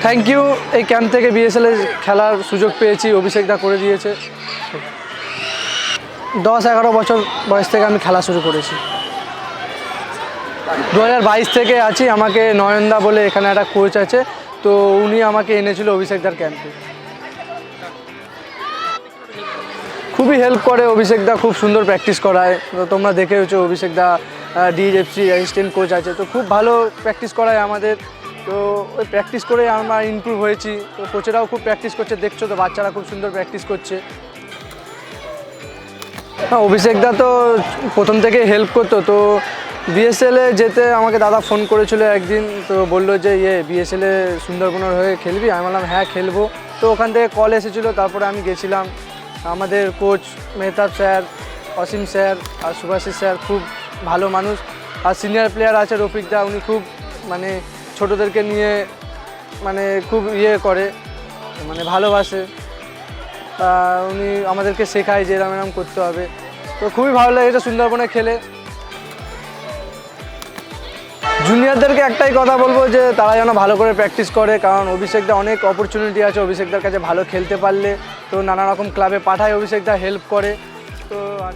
Thank you. এই camp থেকে BSL এ খেলার সুযোগ পেয়েছি, অভিষেকদা করে দিয়েছে। 10-11 বছর বয়স থেকে আমি খেলা শুরু করেছি। 2022 থেকে আছি। আমাকে নয়নদা বলে এখানে একটা কোচ আছে, তো উনি আমাকে এনেছিল অভিষেকদার ক্যাম্পে। খুবই হেল্প করে অভিষেকদা, খুব সুন্দর প্র্যাকটিস করায়। তো তোমরা দেখেওছো অভিষেকদা ডিএফসি অ্যাসিস্ট্যান্ট কোচ আছে, তো খুব ভালো প্র্যাকটিস করায় আমাদের। তো ওই প্র্যাকটিস করে আমরা ইমপ্রুভ হয়েছি। তো কোচেরাও খুব প্র্যাকটিস করছে, দেখছো তো বাচ্চারা খুব সুন্দর প্র্যাকটিস করছে। হ্যাঁ, অভিষেকদা তো প্রথম থেকে হেল্প করতো। তো বিএসএলে যেতে আমাকে দাদা ফোন করেছিল একদিন, তো বললো যে বিএসএলে সুন্দরবনের হয়ে খেলবি? আমি বললাম হ্যাঁ খেলবো। তো ওখান থেকে কল এসেছিলো, তারপরে আমি গেছিলাম। আমাদের কোচ মেহতাব স্যার, অসীম স্যার আর সুভাষিস স্যার খুব ভালো মানুষ। আর সিনিয়র প্লেয়ার আছে রফিকদা, উনি খুব মানে ছোটোদেরকে নিয়ে মানে খুব করে, মানে ভালোবাসে। উনি আমাদেরকে শেখায় যে এরম করতে হবে। তো খুবই ভালো লেগেছে সুন্দরবনে খেলে। জুনিয়রদেরকে একটাই কথা বলবো যে তারা যেন ভালো করে প্র্যাকটিস করে, কারণ অভিষেকদা অনেক অপরচুনিটি আছে অভিষেকদার কাছে ভালো খেলতে পারলে। তো নানা রকম ক্লাবে পাঠায় অভিষেকদা, হেল্প করে। তো আর